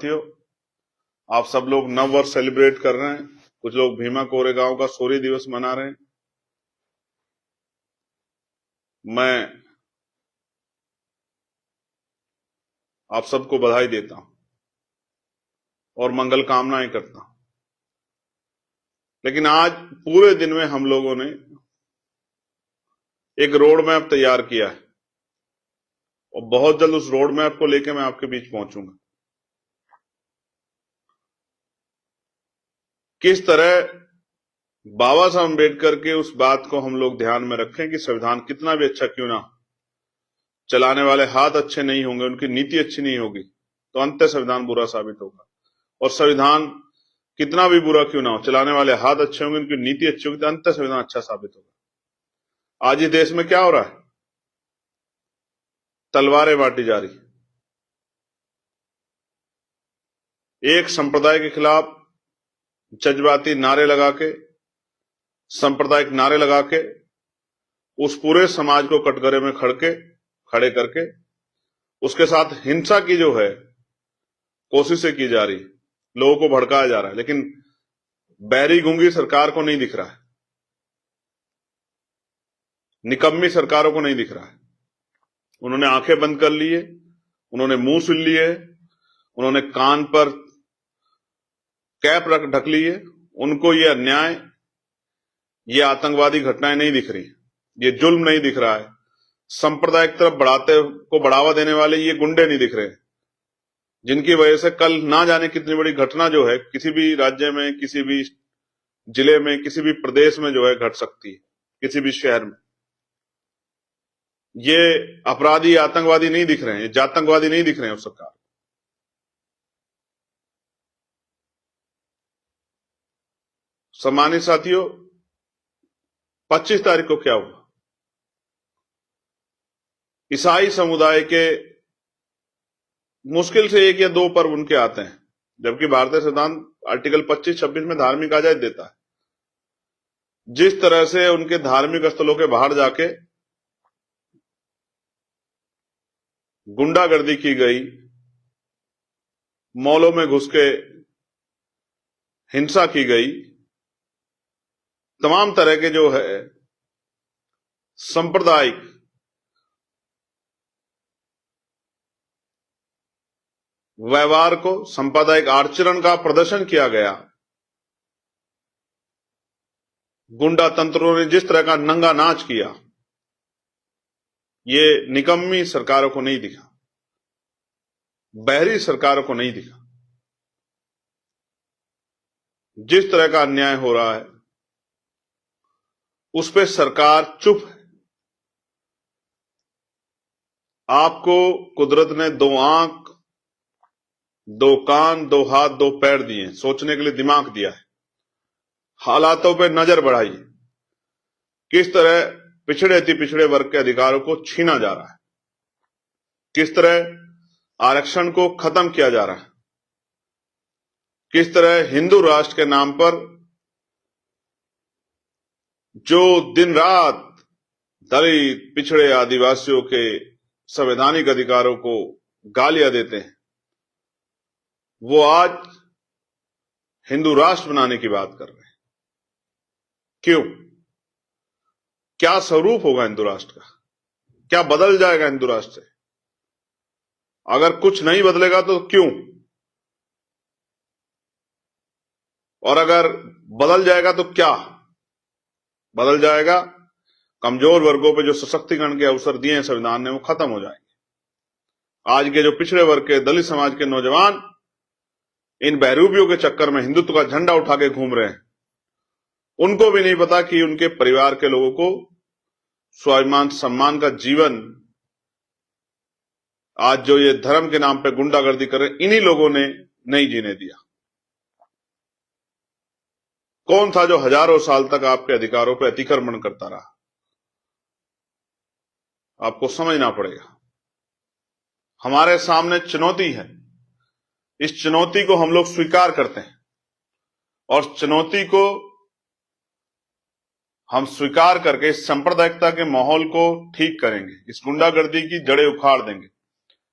साथियों, आप सब लोग नव वर्ष सेलिब्रेट कर रहे हैं। कुछ लोग भीमा कोरेगांव का शौर्य दिवस मना रहे हैं। मैं आप सबको बधाई देता हूं और मंगल कामनाएं करता हूं। लेकिन आज पूरे दिन में हम लोगों ने एक रोड मैप तैयार किया है और बहुत जल्द उस रोड मैप को लेकर मैं आपके बीच पहुंचूंगा। किस तरह बाबा साहब अम्बेडकर के उस बात को हम लोग ध्यान में रखें कि संविधान कितना भी अच्छा क्यों ना हो, चलाने वाले हाथ अच्छे नहीं होंगे, उनकी नीति अच्छी नहीं होगी तो अंततः संविधान बुरा साबित होगा। और संविधान कितना भी बुरा क्यों ना हो, चलाने वाले हाथ अच्छे होंगे, उनकी नीति अच्छी होगी तो अंततः संविधान अच्छा साबित होगा। आज इस देश में क्या हो रहा है? तलवारें बांटी जा रही। एक संप्रदाय के खिलाफ जज्बाती नारे लगा के, सांप्रदायिक नारे लगा के उस पूरे समाज को कटघरे में खड़े करके उसके साथ हिंसा की जो है कोशिशें की जा रही, लोगों को भड़काया जा रहा है। लेकिन बहरी गूंगी सरकार को नहीं दिख रहा है, निकम्मी सरकारों को नहीं दिख रहा है। उन्होंने आंखें बंद कर ली है, उन्होंने मुंह सुन लिए, उन्होंने कान पर कैप ढक ली है। उनको ये अन्याय, ये आतंकवादी घटनाएं नहीं दिख रही, ये जुल्म नहीं दिख रहा है, सांप्रदायिक तरफ बढ़ावा देने वाले ये गुंडे नहीं दिख रहे, जिनकी वजह से कल ना जाने कितनी बड़ी घटना जो है किसी भी राज्य में, किसी भी जिले में, किसी भी प्रदेश में जो है घट सकती है, किसी भी शहर में। ये अपराधी आतंकवादी नहीं दिख रहे हैं, ये जातंकवादी नहीं दिख रहे हैं उस सरकार। सम्मानित साथियों, 25 तारीख को क्या हुआ? ईसाई समुदाय के मुश्किल से 1 या 2 पर्व उनके आते हैं, जबकि भारतीय संविधान आर्टिकल 25-26 में धार्मिक आजादी देता है। जिस तरह से उनके धार्मिक स्थलों के बाहर जाके गुंडागर्दी की गई, मॉलों में घुस के हिंसा की गई, तमाम तरह के जो है सांप्रदायिक व्यवहार को, सांप्रदायिक आचरण का प्रदर्शन किया गया। गुंडा तंत्रों ने जिस तरह का नंगा नाच किया, ये निकम्मी सरकारों को नहीं दिखा, बहरी सरकारों को नहीं दिखा। जिस तरह का अन्याय हो रहा है उस पे सरकार चुप है। आपको कुदरत ने 2 आंख, 2 कान, 2 हाथ, 2 पैर दिए, सोचने के लिए दिमाग दिया है। हालातों पे नजर बढ़ाइए, किस तरह पिछड़े वर्ग के अधिकारों को छीना जा रहा है, किस तरह आरक्षण को खत्म किया जा रहा है, किस तरह हिंदू राष्ट्र के नाम पर जो दिन रात दलित, पिछड़े, आदिवासियों के संवैधानिक अधिकारों को गालियां देते हैं, वो आज हिंदू राष्ट्र बनाने की बात कर रहे हैं। क्यों? क्या स्वरूप होगा हिंदू राष्ट्र का? क्या बदल जाएगा हिंदू राष्ट्र से? अगर कुछ नहीं बदलेगा तो क्यों? और अगर बदल जाएगा तो क्या बदल जाएगा? कमजोर वर्गों पे जो सशक्तिकरण के अवसर दिए हैं संविधान ने, वो खत्म हो जाएंगे। आज के जो पिछड़े वर्ग के, दलित समाज के नौजवान इन बहरूपियों के चक्कर में हिंदुत्व का झंडा उठा के घूम रहे हैं, उनको भी नहीं पता कि उनके परिवार के लोगों को स्वाभिमान सम्मान का जीवन आज जो ये धर्म के नाम पे गुंडागर्दी कर रहे हैं, इन्हीं लोगों ने नहीं जीने दिया। कौन था जो हजारों साल तक आपके अधिकारों पर अतिक्रमण करता रहा? आपको समझना पड़ेगा। हमारे सामने चुनौती है, इस चुनौती को हम लोग स्वीकार करते हैं और चुनौती को हम स्वीकार करके इस सांप्रदायिकता के माहौल को ठीक करेंगे, इस गुंडागर्दी की जड़ें उखाड़ देंगे,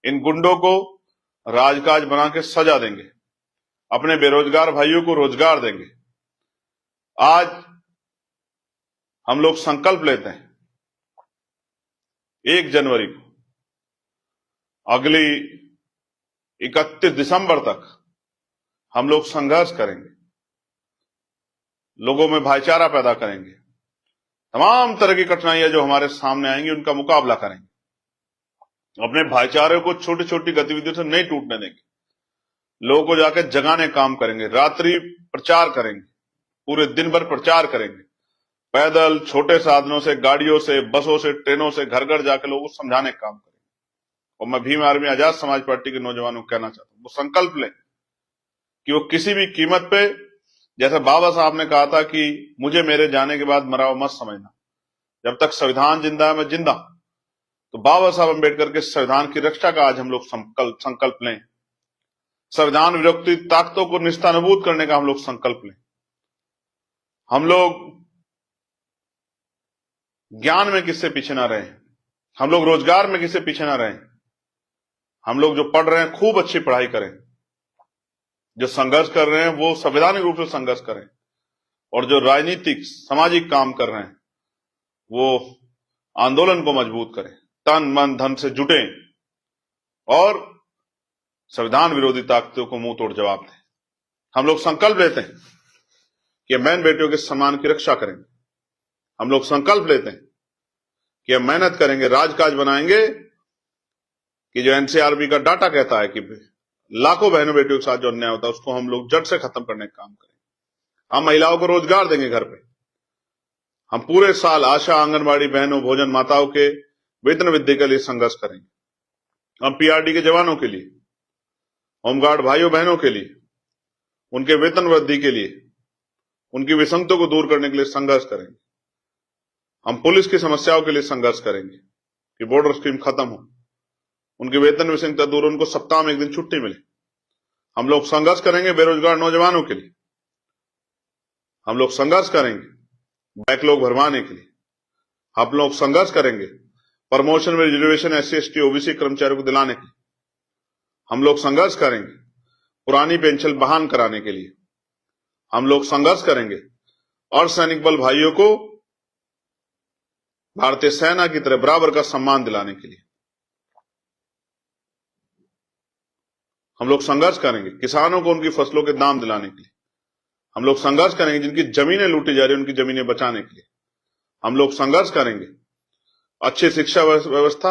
इन गुंडों को राजकाज बना के सजा देंगे, अपने बेरोजगार भाइयों को रोजगार देंगे। आज हम लोग संकल्प लेते हैं 1 जनवरी को, अगली 31 दिसंबर तक हम लोग संघर्ष करेंगे, लोगों में भाईचारा पैदा करेंगे, तमाम तरह की कठिनाइयां जो हमारे सामने आएंगी उनका मुकाबला करेंगे, अपने भाईचारे को छोटी छोटी गतिविधियों से नहीं टूटने देंगे, लोगों को जाकर जगाने काम करेंगे, रात्रि प्रचार करेंगे, पूरे दिन भर प्रचार करेंगे, पैदल, छोटे साधनों से, गाड़ियों से, बसों से, ट्रेनों से, घर घर जाकर लोगों को समझाने का काम करेंगे। और मैं भीम आर्मी आजाद समाज पार्टी के नौजवानों को कहना चाहता हूं, वो संकल्प लें कि वो किसी भी कीमत पे, जैसे बाबा साहब ने कहा था कि मुझे मेरे जाने के बाद मरा हुआ मत समझना, जब तक संविधान जिंदा है मैं जिंदा। तो बाबा साहब अम्बेडकर के संविधान की रक्षा का आज हम लोग संकल्प लें, संविधान विरोधी ताकतों को निस्तानाबूद करने का हम लोग संकल्प लें। हम लोग ज्ञान में किससे पीछे ना रहें, हम लोग रोजगार में किससे पीछे ना रहें, हम लोग जो पढ़ रहे हैं खूब अच्छी पढ़ाई करें, जो संघर्ष कर रहे हैं वो संवैधानिक रूप से संघर्ष करें, और जो राजनीतिक सामाजिक काम कर रहे हैं वो आंदोलन को मजबूत करें, तन मन धन से जुटें और संविधान विरोधी ताकतों को मुंह तोड़ जवाब दें। हम लोग संकल्प लेते हैं कि बहन बेटियों के सम्मान की रक्षा करेंगे, हम लोग संकल्प लेते हैं कि हम मेहनत करेंगे, राजकाज बनाएंगे कि जो एनसीआरबी का डाटा कहता है कि लाखों बहनों बेटियों के साथ जो अन्याय होता है उसको हम लोग जड़ से खत्म करने का काम करेंगे। हम महिलाओं को रोजगार देंगे घर पे, हम पूरे साल आशा, आंगनबाड़ी बहनों, भोजन माताओं के वेतन वृद्धि के लिए संघर्ष करेंगे, हम पीआरडी के जवानों के लिए, होमगार्ड भाइयों बहनों के लिए, उनके वेतन वृद्धि के लिए, उनकी विसंगतों को दूर करने के लिए संघर्ष करेंगे। हम पुलिस की समस्याओं के लिए संघर्ष करेंगे कि बॉर्डर स्कीम खत्म हो, उनकी वेतन विसंगता दूर, उनको सप्ताह में 1 दिन छुट्टी मिले। हम लोग संघर्ष करेंगे बेरोजगार नौजवानों के लिए, हम लोग संघर्ष करेंगे बैकलॉग भरवाने के लिए, हम लोग संघर्ष करेंगे प्रमोशन में रिजर्वेशन एससी एसटी ओबीसी कर्मचारियों को दिलाने के लिए, हम लोग संघर्ष करेंगे पुरानी पेंशन बहाल कराने के लिए, हम लोग संघर्ष करेंगे अर्धसैनिक बल भाइयों को भारतीय सेना की तरह बराबर का सम्मान दिलाने के लिए, हम लोग संघर्ष करेंगे किसानों को उनकी फसलों के दाम दिलाने के लिए, हम लोग संघर्ष करेंगे जिनकी जमीनें लूटी जा रही उनकी जमीनें बचाने के लिए, हम लोग संघर्ष करेंगे अच्छी शिक्षा व्यवस्था,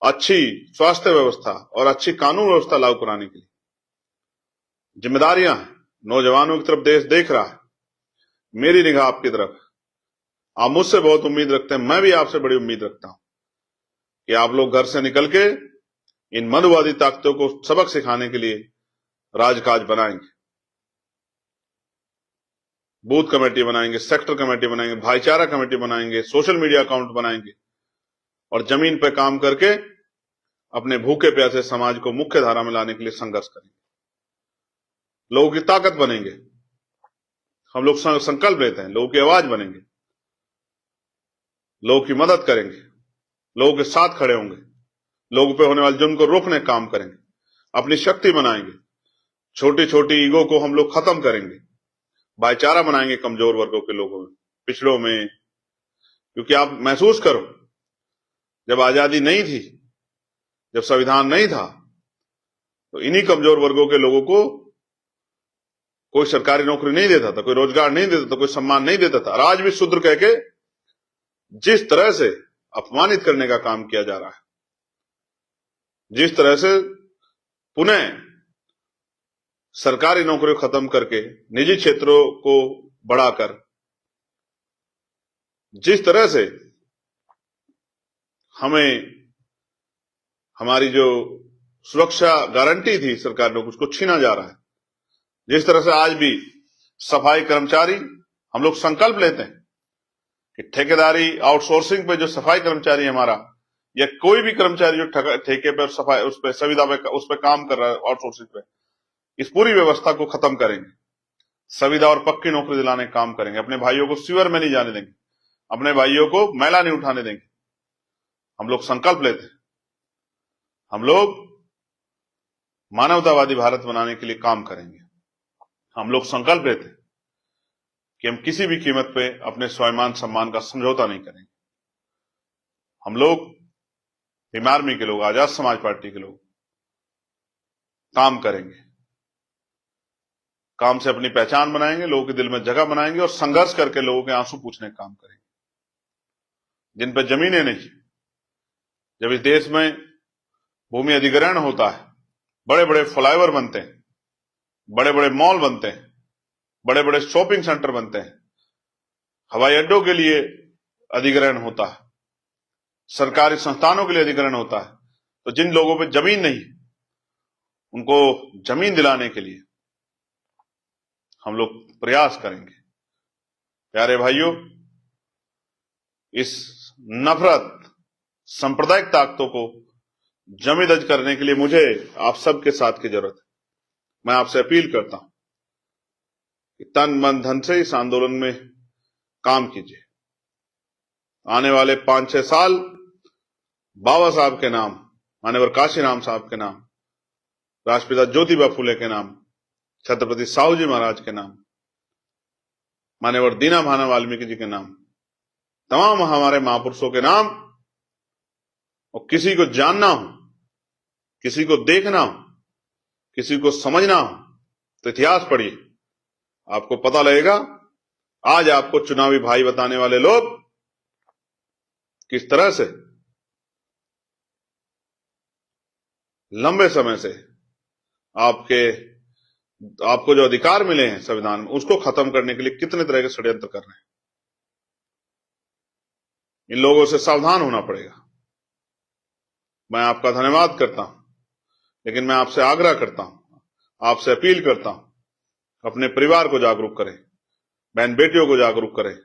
अच्छी स्वास्थ्य व्यवस्था और अच्छी कानून व्यवस्था लागू कराने के लिए। जिम्मेदारियां हैं, नौजवानों की तरफ देश देख रहा है, मेरी निगाह आपकी तरफ है, आप मुझसे बहुत उम्मीद रखते हैं, मैं भी आपसे बड़ी उम्मीद रखता हूं कि आप लोग घर से निकल के इन मनुवादी ताकतों को सबक सिखाने के लिए राजकाज बनाएंगे, बूथ कमेटी बनाएंगे, सेक्टर कमेटी बनाएंगे, भाईचारा कमेटी बनाएंगे, सोशल मीडिया अकाउंट बनाएंगे और जमीन पर काम करके अपने भूखे प्यासे समाज को मुख्य धारा में लाने के लिए संघर्ष करेंगे, लोगों की ताकत बनेंगे। हम लोग संकल्प लेते हैं, लोगों की आवाज बनेंगे, लोगों की मदद करेंगे, लोगों के साथ खड़े होंगे, लोगों पे होने वाले जुल्म को रोकने का काम करेंगे, अपनी शक्ति बनाएंगे, छोटी छोटी ईगो को हम लोग खत्म करेंगे, भाईचारा बनाएंगे कमजोर वर्गों के लोगों में, पिछड़ों में। क्योंकि आप महसूस करो, जब आजादी नहीं थी, जब संविधान नहीं था, तो इन्हीं कमजोर वर्गों के लोगों को कोई सरकारी नौकरी नहीं देता था, कोई रोजगार नहीं देता था, कोई सम्मान नहीं देता था। और आज भी शूद्र कह के जिस तरह से अपमानित करने का काम किया जा रहा है, जिस तरह से पुनः सरकारी नौकरी खत्म करके निजी क्षेत्रों को बढ़ाकर, जिस तरह से हमें हमारी जो सुरक्षा गारंटी थी सरकार ने उसको छीना जा रहा है, जिस तरह से आज भी सफाई कर्मचारी, हम लोग संकल्प लेते हैं कि ठेकेदारी आउटसोर्सिंग पे जो सफाई कर्मचारी हमारा या कोई भी कर्मचारी जो ठेके पर सफाई उस पर संविदा पे उस पर काम कर रहा है आउटसोर्सिंग पे, इस पूरी व्यवस्था को खत्म करेंगे, संविदा और पक्की नौकरी दिलाने का काम करेंगे, अपने भाइयों को सीवर में नहीं जाने देंगे, अपने भाइयों को मैला नहीं उठाने देंगे। हम लोग संकल्प लेते हैं, हम लोग मानवतावादी भारत बनाने के लिए काम करेंगे। हम लोग संकल्प लेते कि हम किसी भी कीमत पे अपने स्वाभिमान सम्मान का समझौता नहीं करेंगे। हम लोग भीम आर्मी के लोग, आजाद समाज पार्टी के लोग काम करेंगे, काम से अपनी पहचान बनाएंगे, लोगों के दिल में जगह बनाएंगे और संघर्ष करके लोगों के आंसू पूछने का काम करेंगे। जिन पर जमीनें नहीं, जब इस देश में भूमि अधिग्रहण होता है, बड़े बड़े फ्लाईओवर बनते हैं, बड़े बड़े मॉल बनते हैं, बड़े बड़े शॉपिंग सेंटर बनते हैं, हवाई अड्डों के लिए अधिग्रहण होता है, सरकारी संस्थानों के लिए अधिग्रहण होता है, तो जिन लोगों पे जमीन नहीं, उनको जमीन दिलाने के लिए हम लोग प्रयास करेंगे। प्यारे भाइयों, इस नफरत, सांप्रदायिक ताकतों को जमीदज करने के लिए मुझे आप सबके साथ की जरूरत है। मैं आपसे अपील करता हूं कि तन मन धन से इस आंदोलन में काम कीजिए। आने वाले 5-6 साल बाबा साहब के नाम, माननीय काशीराम साहब के नाम, राष्ट्रपिता ज्योतिबा फुले के नाम, छत्रपति साहू जी महाराज के नाम, माननीय दीना भाना वाल्मीकि जी के नाम, तमाम हमारे महापुरुषों के नाम, और किसी को जानना हो, किसी को देखना हो, किसी को समझना हो तो इतिहास पढ़िए, आपको पता लगेगा। आज आपको चुनावी भाई बताने वाले लोग किस तरह से लंबे समय से आपको जो अधिकार मिले हैं संविधान में, उसको खत्म करने के लिए कितने तरह के षड्यंत्र कर रहे हैं। इन लोगों से सावधान होना पड़ेगा। मैं आपका धन्यवाद करता हूं, लेकिन मैं आपसे आग्रह करता हूं, आपसे अपील करता हूं, अपने परिवार को जागरूक करें, बहन बेटियों को जागरूक करें,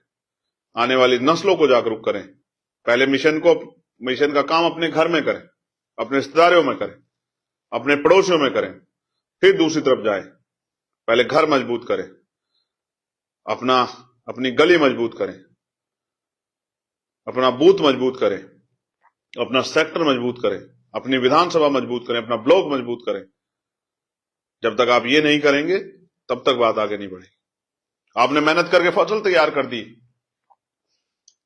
आने वाली नस्लों को जागरूक करें। पहले मिशन का काम अपने घर में करें, अपने रिश्तेदारों में करें, अपने पड़ोसियों में करें, फिर दूसरी तरफ जाए। पहले घर मजबूत करें, अपनी गली मजबूत करें, अपना बूथ मजबूत करें, अपना सेक्टर मजबूत करें, अपनी विधानसभा मजबूत करें, अपना ब्लॉक मजबूत करें। जब तक आप ये नहीं करेंगे तब तक बात आगे नहीं बढ़ेगी। आपने मेहनत करके फसल तैयार कर दी,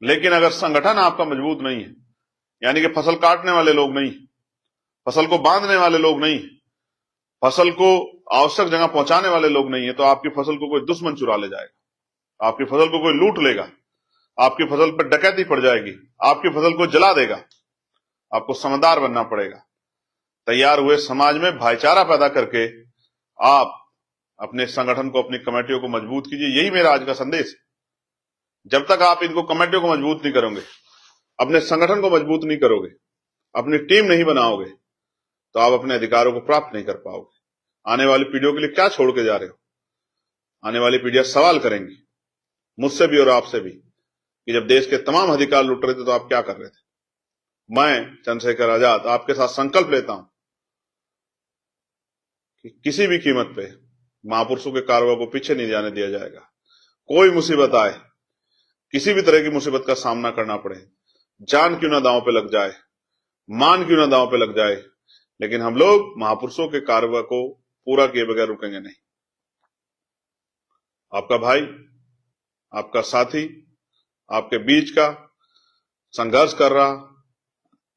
लेकिन अगर संगठन आपका मजबूत नहीं है, यानी कि फसल काटने वाले लोग नहीं, फसल को बांधने वाले लोग नहीं, फसल को आवश्यक जगह पहुंचाने वाले लोग नहीं है, तो आपकी फसल को कोई दुश्मन चुरा ले जाएगा, आपकी फसल को कोई लूट लेगा, आपकी फसल पर डकैती पड़ जाएगी, आपकी फसल को जला देगा। आपको समझदार बनना पड़ेगा। तैयार हुए समाज में भाईचारा पैदा करके आप अपने संगठन को, अपनी कमेटियों को मजबूत कीजिए। यही मेरा आज का संदेश है। जब तक आप इनको कमेटियों को मजबूत नहीं करोगे, अपने संगठन को मजबूत नहीं करोगे, अपनी टीम नहीं बनाओगे, तो आप अपने अधिकारों को प्राप्त नहीं कर पाओगे। आने वाली पीढ़ियों के लिए क्या छोड़ के जा रहे हो? आने वाली पीढ़ियां सवाल करेंगी, मुझसे भी और आपसे भी, कि जब देश के तमाम अधिकार लुट रहे थे तो आप क्या कर रहे थे। मैं चंद्रशेखर आजाद आपके साथ संकल्प लेता हूं कि किसी भी कीमत पे महापुरुषों के कारवा को पीछे नहीं जाने दिया जाएगा। कोई मुसीबत आए, किसी भी तरह की मुसीबत का सामना करना पड़े, जान क्यों ना दांव पे लग जाए, मान क्यों ना दांव पे लग जाए, लेकिन हम लोग महापुरुषों के कारवा को पूरा किए बगैर रुकेंगे नहीं। आपका भाई, आपका साथी, आपके बीच का संघर्ष कर रहा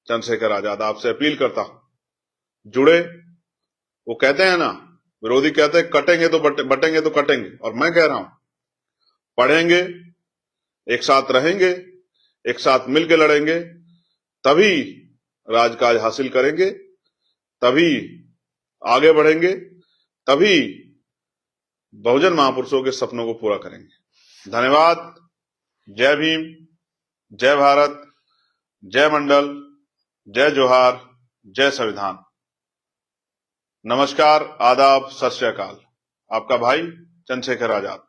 चंद्रशेखर आजाद आपसे अपील करता हूं, जुड़े। वो कहते हैं ना, विरोधी कहते हैं कटेंगे तो बटेंगे तो कटेंगे, और मैं कह रहा हूं पढ़ेंगे, एक साथ रहेंगे, एक साथ मिलकर लड़ेंगे, तभी राजकाज हासिल करेंगे, तभी आगे बढ़ेंगे, तभी बहुजन महापुरुषों के सपनों को पूरा करेंगे। धन्यवाद। जय भीम, जय भारत, जय मंडल, जय जोहार, जय संविधान। नमस्कार, आदाब, सत श्री अकाल। आपका भाई चंद्रशेखर आजाद।